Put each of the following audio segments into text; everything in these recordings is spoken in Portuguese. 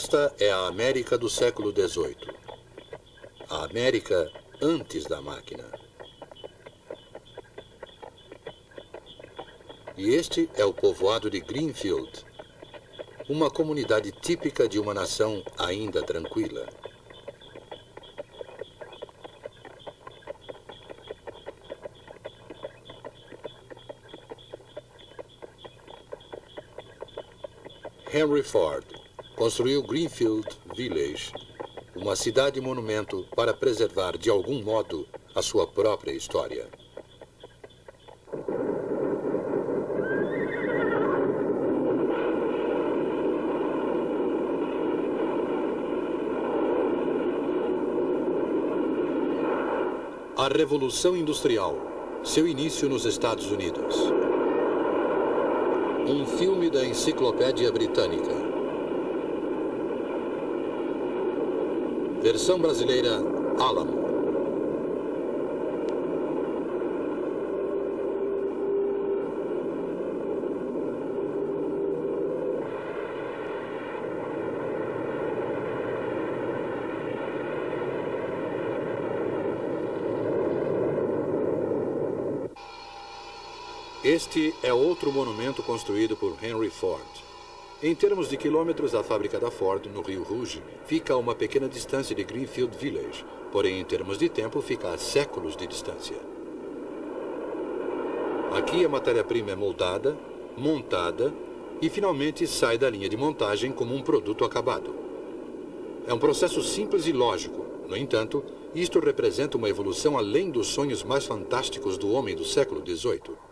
Esta é a América do século XVIII. A América antes da máquina. E este é o povoado de Greenfield, uma comunidade típica de uma nação ainda tranquila. Henry Ford construiu Greenfield Village, uma cidade-monumento para preservar de algum modo a sua própria história. A Revolução Industrial, seu início nos Estados Unidos. Um filme da Enciclopédia Britânica. Versão brasileira, Alamo. Este é outro monumento construído por Henry Ford. Em termos de quilômetros, a fábrica da Ford, no Rio Rouge, fica a uma pequena distância de Greenfield Village. Porém, em termos de tempo, fica a séculos de distância. Aqui a matéria-prima é moldada, montada e finalmente sai da linha de montagem como um produto acabado. É um processo simples e lógico. No entanto, isto representa uma evolução além dos sonhos mais fantásticos do homem do século XVIII.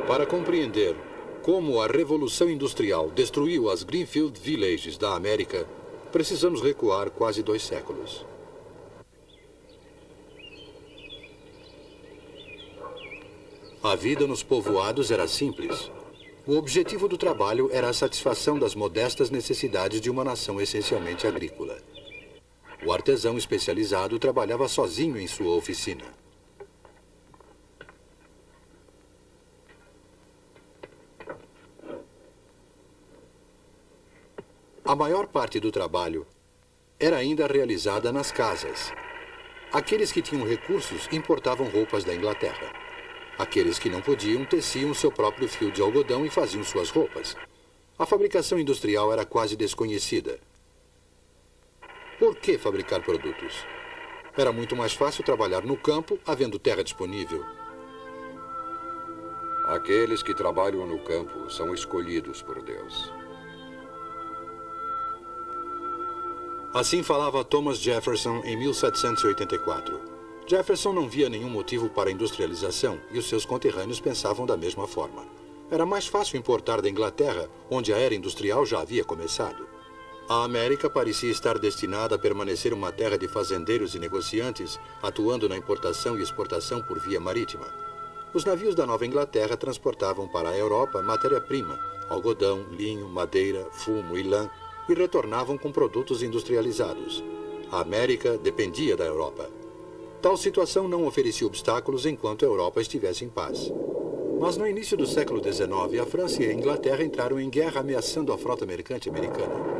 Para compreender como a Revolução Industrial destruiu as Greenfield Villages da América, precisamos recuar quase 2 séculos. A vida nos povoados era simples. O objetivo do trabalho era a satisfação das modestas necessidades de uma nação essencialmente agrícola. O artesão especializado trabalhava sozinho em sua oficina. A maior parte do trabalho era ainda realizada nas casas. Aqueles que tinham recursos importavam roupas da Inglaterra. Aqueles que não podiam teciam seu próprio fio de algodão e faziam suas roupas. A fabricação industrial era quase desconhecida. Por que fabricar produtos? Era muito mais fácil trabalhar no campo, havendo terra disponível. Aqueles que trabalham no campo são escolhidos por Deus. Assim falava Thomas Jefferson em 1784. Jefferson não via nenhum motivo para a industrialização e os seus conterrâneos pensavam da mesma forma. Era mais fácil importar da Inglaterra, onde a era industrial já havia começado. A América parecia estar destinada a permanecer uma terra de fazendeiros e negociantes, atuando na importação e exportação por via marítima. Os navios da Nova Inglaterra transportavam para a Europa matéria-prima, algodão, linho, madeira, fumo e lã, e retornavam com produtos industrializados. A América dependia da Europa. Tal situação não oferecia obstáculos enquanto a Europa estivesse em paz. Mas no início do século XIX, a França e a Inglaterra entraram em guerra ameaçando a frota mercante americana.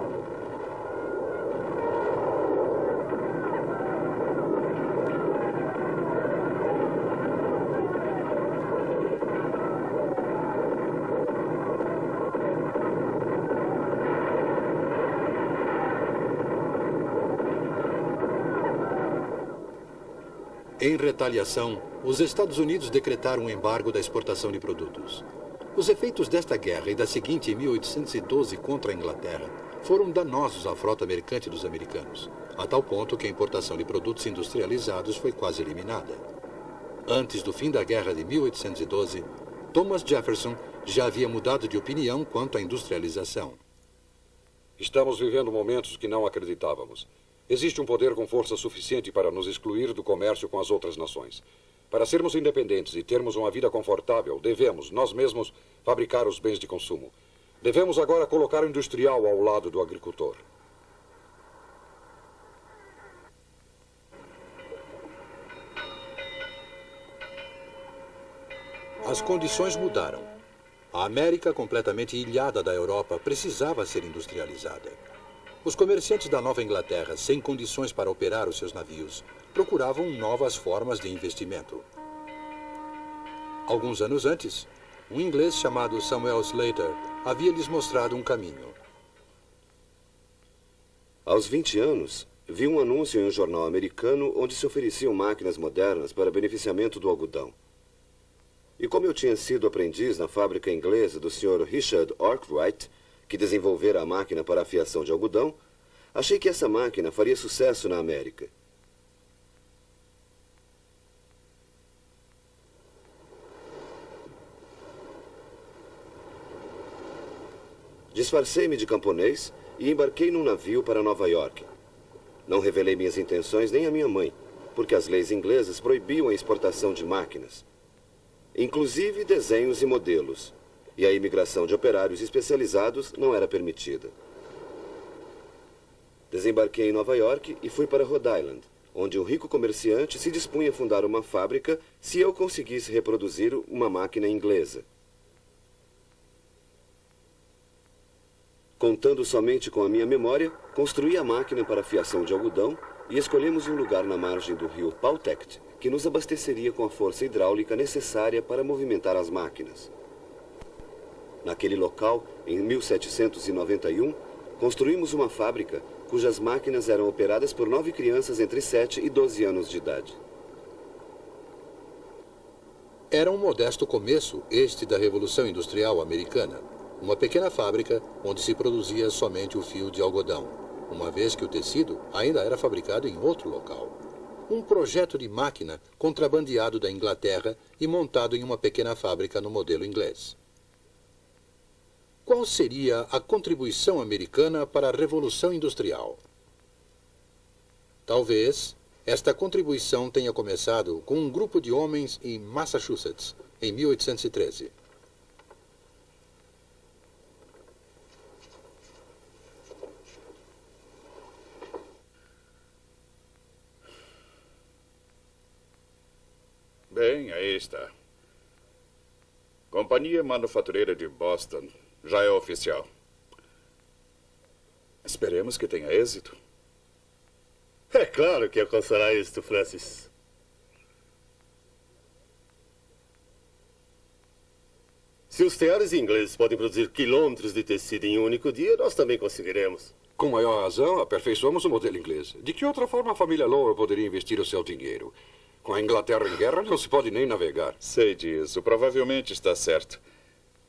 Em retaliação, os Estados Unidos decretaram um embargo da exportação de produtos. Os efeitos desta guerra e da seguinte em 1812 contra a Inglaterra foram danosos à frota mercante dos americanos, a tal ponto que a importação de produtos industrializados foi quase eliminada. Antes do fim da guerra de 1812, Thomas Jefferson já havia mudado de opinião quanto à industrialização. Estamos vivendo momentos que não acreditávamos. Existe um poder com força suficiente para nos excluir do comércio com as outras nações. Para sermos independentes e termos uma vida confortável, devemos, nós mesmos, fabricar os bens de consumo. Devemos agora colocar o industrial ao lado do agricultor. as condições mudaram. A América, completamente ilhada da Europa, precisava ser industrializada. Os comerciantes da Nova Inglaterra, sem condições para operar os seus navios, procuravam novas formas de investimento. Alguns anos antes, um inglês chamado Samuel Slater havia lhes mostrado um caminho. Aos 20 anos, vi um anúncio em um jornal americano onde se ofereciam máquinas modernas para beneficiamento do algodão. E como eu tinha sido aprendiz na fábrica inglesa do Sr. Richard Arkwright, que desenvolvera a máquina para a fiação de algodão, achei que essa máquina faria sucesso na América. Disfarcei-me de camponês e embarquei num navio para Nova York. Não revelei minhas intenções nem à minha mãe, porque as leis inglesas proibiam a exportação de máquinas, inclusive desenhos e modelos, e a imigração de operários especializados não era permitida. Desembarquei em Nova York e fui para Rhode Island, onde um rico comerciante se dispunha a fundar uma fábrica se eu conseguisse reproduzir uma máquina inglesa. Contando somente com a minha memória, construí a máquina para a fiação de algodão e escolhemos um lugar na margem do rio Pawtucket, que nos abasteceria com a força hidráulica necessária para movimentar as máquinas. Naquele local, em 1791, construímos uma fábrica cujas máquinas eram operadas por 9 crianças entre 7 e 12 anos de idade. Era um modesto começo este da Revolução Industrial Americana. Uma pequena fábrica onde se produzia somente o fio de algodão, uma vez que o tecido ainda era fabricado em outro local. Um projeto de máquina contrabandeado da Inglaterra e montado em uma pequena fábrica no modelo inglês. Qual seria a contribuição americana para a Revolução Industrial? Talvez esta contribuição tenha começado com um grupo de homens em Massachusetts, em 1813. Bem, aí está. Companhia Manufatureira de Boston. Já é oficial. Esperemos que tenha êxito. É claro que alcançará êxito, Francis. Se os teares ingleses podem produzir quilômetros de tecido em um único dia, nós também conseguiremos. Com maior razão, aperfeiçoamos o modelo inglês. De que outra forma a família Lowell poderia investir o seu dinheiro? Com a Inglaterra em guerra, não se pode nem navegar. Sei disso. Provavelmente está certo.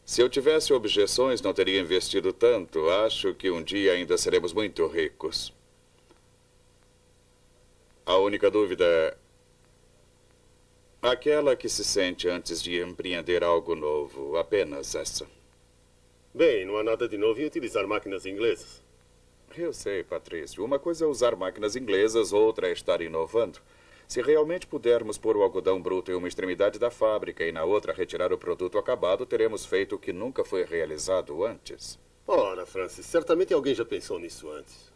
Se eu tivesse objeções, não teria investido tanto. Acho que um dia ainda seremos muito ricos. A única dúvida é aquela que se sente antes de empreender algo novo. Apenas essa. Bem, não há nada de novo em utilizar máquinas inglesas. Eu sei, Patrício. Uma coisa é usar máquinas inglesas, outra é estar inovando. Se realmente pudermos pôr o algodão bruto em uma extremidade da fábrica e na outra retirar o produto acabado, teremos feito o que nunca foi realizado antes. Ora, Francis, certamente alguém já pensou nisso antes.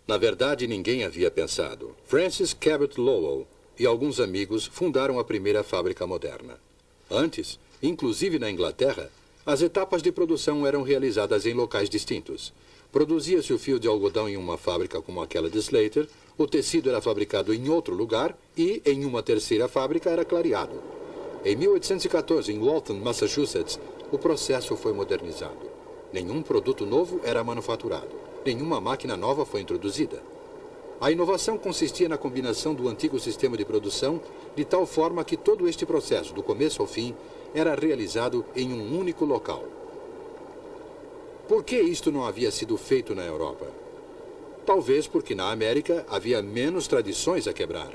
Na verdade, ninguém havia pensado. Francis Cabot Lowell e alguns amigos fundaram a primeira fábrica moderna. Antes, inclusive na Inglaterra, as etapas de produção eram realizadas em locais distintos. Produzia-se o fio de algodão em uma fábrica como aquela de Slater, o tecido era fabricado em outro lugar e, em uma terceira fábrica, era clareado. Em 1814, em Waltham, Massachusetts, o processo foi modernizado. Nenhum produto novo era manufaturado. Nenhuma máquina nova foi introduzida. A inovação consistia na combinação do antigo sistema de produção, de tal forma que todo este processo, do começo ao fim, era realizado em um único local. Por que isto não havia sido feito na Europa? Talvez porque na América havia menos tradições a quebrar.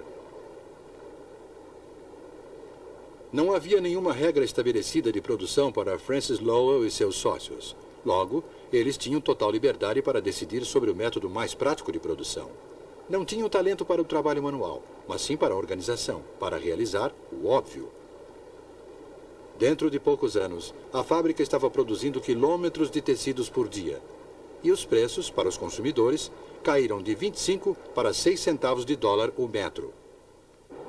Não havia nenhuma regra estabelecida de produção para Francis Lowell e seus sócios. Logo, eles tinham total liberdade para decidir sobre o método mais prático de produção. Não tinham talento para o trabalho manual, mas sim para a organização, para realizar o óbvio. Dentro de poucos anos, a fábrica estava produzindo quilômetros de tecidos por dia. E os preços, para os consumidores, caíram de 25 para 6 centavos de dólar o metro.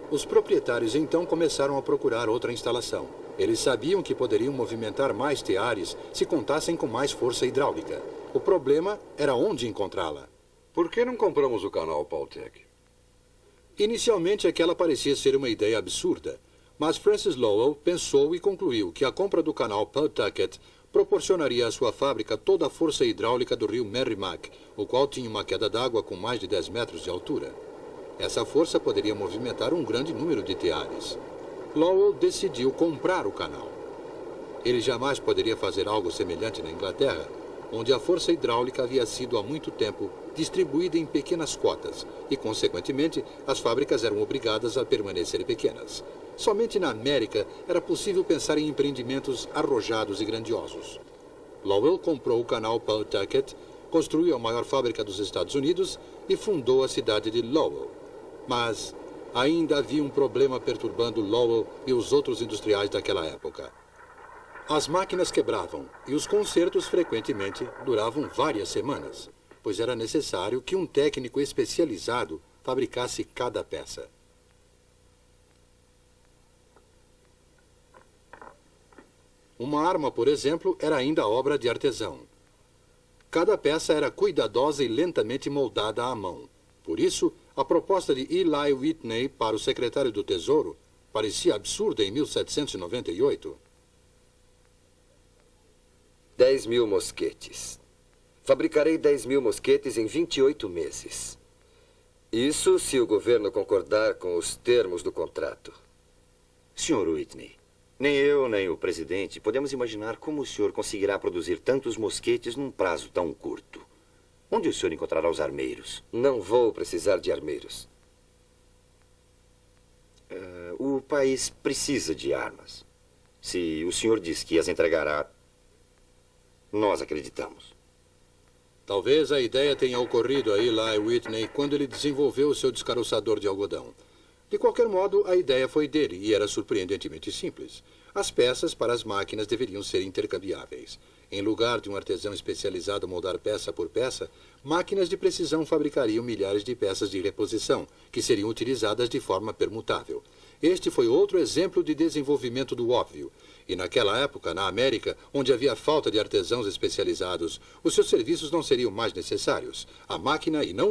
Os proprietários então começaram a procurar outra instalação. Eles sabiam que poderiam movimentar mais teares se contassem com mais força hidráulica. O problema era onde encontrá-la. Por que não compramos o canal Paultec? Inicialmente, aquela parecia ser uma ideia absurda, mas Francis Lowell pensou e concluiu que a compra do canal Pawtucket proporcionaria à sua fábrica toda a força hidráulica do rio Merrimack, o qual tinha uma queda d'água com mais de 10 metros de altura. Essa força poderia movimentar um grande número de teares. Lowell decidiu comprar o canal. Ele jamais poderia fazer algo semelhante na Inglaterra, onde a força hidráulica havia sido há muito tempo distribuída em pequenas cotas e, consequentemente, as fábricas eram obrigadas a permanecer pequenas. Somente na América era possível pensar em empreendimentos arrojados e grandiosos. Lowell comprou o canal Pawtucket, construiu a maior fábrica dos Estados Unidos e fundou a cidade de Lowell. Mas ainda havia um problema perturbando Lowell e os outros industriais daquela época. As máquinas quebravam e os consertos frequentemente duravam várias semanas, pois era necessário que um técnico especializado fabricasse cada peça. Uma arma, por exemplo, era ainda obra de artesão. Cada peça era cuidadosa e lentamente moldada à mão. Por isso, a proposta de Eli Whitney para o secretário do Tesouro parecia absurda em 1798. 10.000 mosquetes. Fabricarei 10.000 mosquetes em 28 meses. Isso se o governo concordar com os termos do contrato. Sr. Whitney, nem eu nem o presidente podemos imaginar como o senhor conseguirá produzir tantos mosquetes num prazo tão curto. Onde o senhor encontrará os armeiros? Não vou precisar de armeiros. O país precisa de armas. Se o senhor diz que as entregará, nós acreditamos. Talvez a ideia tenha ocorrido a Eli Whitney quando ele desenvolveu o seu descaroçador de algodão. De qualquer modo, a ideia foi dele e era surpreendentemente simples. As peças para as máquinas deveriam ser intercambiáveis. Em lugar de um artesão especializado moldar peça por peça, máquinas de precisão fabricariam milhares de peças de reposição, que seriam utilizadas de forma permutável. Este foi outro exemplo de desenvolvimento do óbvio. E naquela época, na América, onde havia falta de artesãos especializados, os seus serviços não seriam mais necessários. A máquina e não